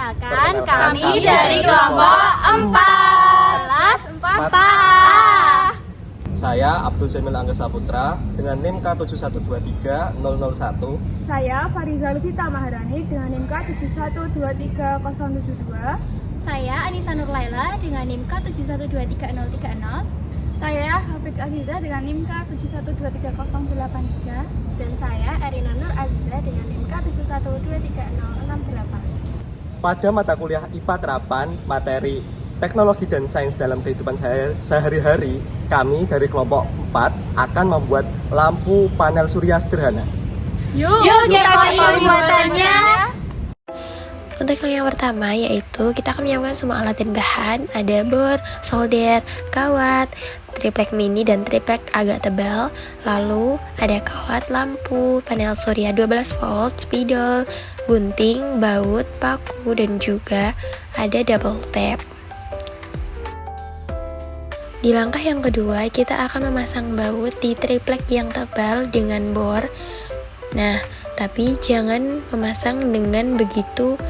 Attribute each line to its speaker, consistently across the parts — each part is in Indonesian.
Speaker 1: Perkenalkan, kami dari kelompok 4 kelas 4A.
Speaker 2: Saya Abdul Jamil Angga Saputra dengan NIM K7123001.
Speaker 3: Saya Fariza Lufita Maharani dengan NIM K7123072.
Speaker 1: Saya Anissa Nurlaila dengan NIM K7123030.
Speaker 3: Saya Hafid Aziza dengan NIM K7123083.
Speaker 1: Dan saya Erina Nur Aziza dengan NIM K7123068.
Speaker 2: Pada mata kuliah IPA terapan materi teknologi dan sains dalam kehidupan sehari-hari, kami dari kelompok 4 akan membuat lampu panel surya sederhana.
Speaker 1: Yuk kita lihat pembuatannya.
Speaker 4: Untuk yang pertama yaitu kita akan menyiapkan semua alat dan bahan. Ada bor, solder, kawat, triplek mini dan triplek agak tebal. Lalu ada kawat, lampu, panel surya 12 volt, spidol, gunting, baut, paku, dan juga ada double tape. Di langkah yang kedua, kita akan memasang baut di triplek yang tebal dengan bor. Nah, tapi jangan memasang dengan begitu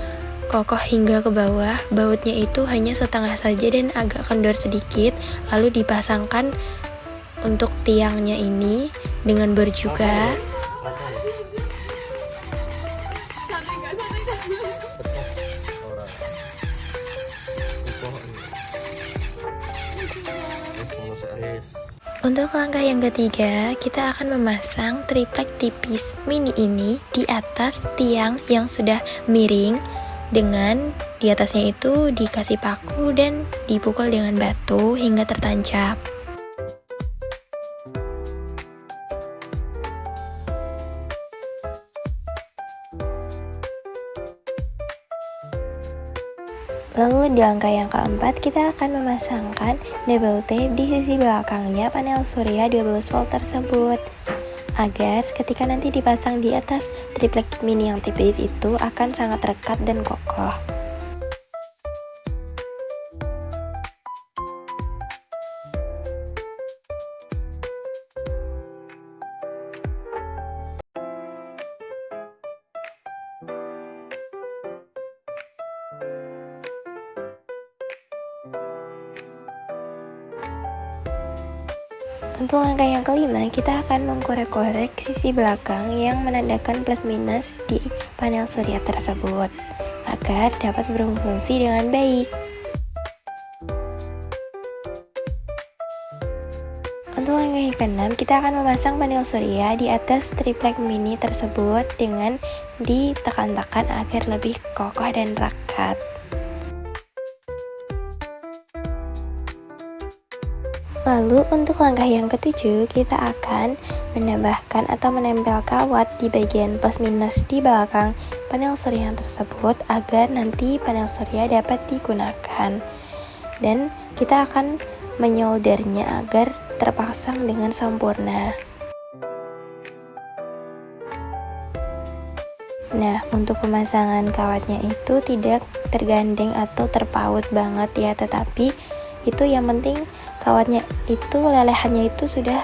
Speaker 4: kokoh hingga ke bawah. Bautnya itu hanya setengah saja dan agak kendor sedikit. Lalu dipasangkan untuk tiangnya ini dengan bor juga. Untuk langkah yang ketiga, kita akan memasang triplek tipis mini ini di atas tiang yang sudah miring, dengan di atasnya itu dikasih paku dan dipukul dengan batu hingga tertancap. Lalu di langkah yang keempat, kita akan memasangkan double tape di sisi belakangnya panel surya 12 volt tersebut, agar ketika nanti dipasang di atas triplek mini yang tipis itu akan sangat rekat dan kokoh. Untuk langkah yang kelima, kita akan mengkorek-korek sisi belakang yang menandakan plus minus di panel surya tersebut agar dapat berfungsi dengan baik. Untuk langkah yang keenam, kita akan memasang panel surya di atas triplek mini tersebut dengan ditekan-tekan agar lebih kokoh dan rakat. Lalu untuk langkah yang ketujuh, kita akan menambahkan atau menempel kawat di bagian plus minus di belakang panel surya tersebut agar nanti panel surya dapat digunakan. Dan kita akan menyoldernya agar terpasang dengan sempurna. Nah, untuk pemasangan kawatnya itu tidak tergandeng atau terpaut banget ya, tetapi itu yang penting kawatnya itu lelehannya itu sudah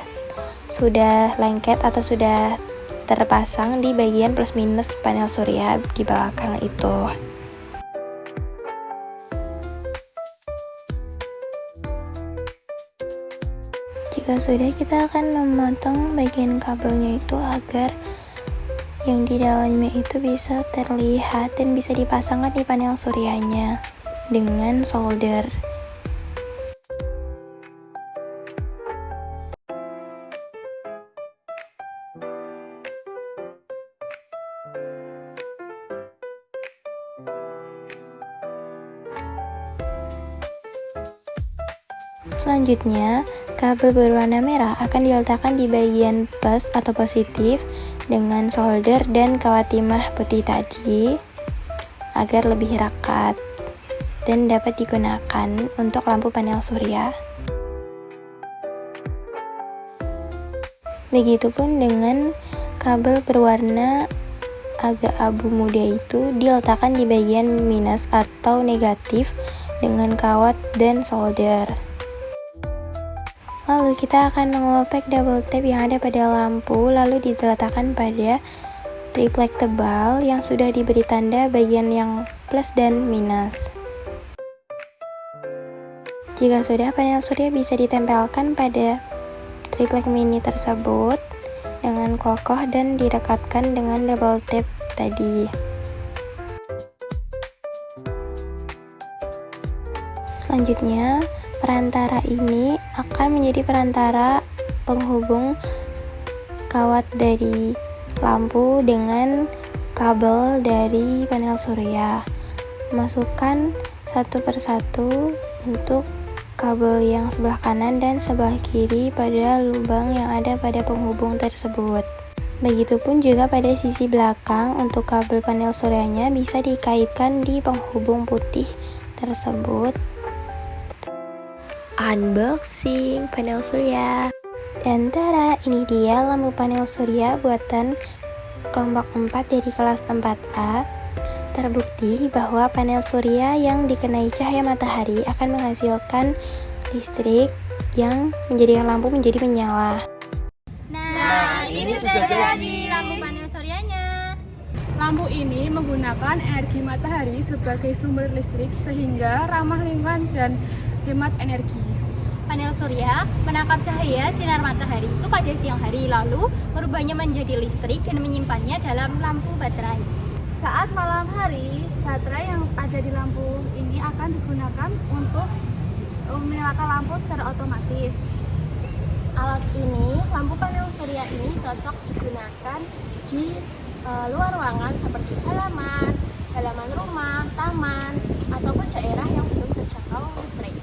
Speaker 4: lengket atau sudah terpasang di bagian plus minus panel surya di belakang itu. Jika sudah, kita akan memotong bagian kabelnya itu agar yang di dalamnya itu bisa terlihat dan bisa dipasangkan di panel suryanya dengan solder. Selanjutnya, kabel berwarna merah akan diletakkan di bagian plus atau positif dengan solder dan kawat timah putih tadi agar lebih rakat dan dapat digunakan untuk lampu panel surya. Begitupun dengan kabel berwarna agak abu muda itu diletakkan di bagian minus atau negatif dengan kawat dan solder. Lalu kita akan mengelopek double tape yang ada pada lampu, lalu diletakkan pada triplek tebal yang sudah diberi tanda bagian yang plus dan minus. Jika sudah, panel surya bisa ditempelkan pada triplek mini tersebut dengan kokoh dan direkatkan dengan double tape tadi. Selanjutnya, perantara ini akan menjadi perantara penghubung kawat dari lampu dengan kabel dari panel surya. Masukkan satu persatu untuk kabel yang sebelah kanan dan sebelah kiri pada lubang yang ada pada penghubung tersebut. Begitupun juga pada sisi belakang untuk kabel panel suryanya bisa dikaitkan di penghubung putih tersebut. Unboxing panel surya. Dan tada, ini dia lampu panel surya buatan kelompok 4 dari kelas 4A. Terbukti bahwa panel surya yang dikenai cahaya matahari akan menghasilkan listrik yang menjadikan lampu menjadi menyala.
Speaker 3: Nah, ini sudah jadi lampu panel suryanya. Lampu ini menggunakan energi matahari sebagai sumber listrik sehingga ramah lingkungan dan hemat energi.
Speaker 5: Panel surya menangkap cahaya sinar matahari itu pada siang hari, lalu merubahnya menjadi listrik dan menyimpannya dalam lampu baterai.
Speaker 1: Saat malam hari, baterai yang ada di lampu ini akan digunakan untuk menyalakan lampu secara otomatis.
Speaker 5: Alat ini, lampu panel surya ini cocok digunakan di luar ruangan seperti halaman rumah, taman, ataupun daerah yang belum terjangkau listrik.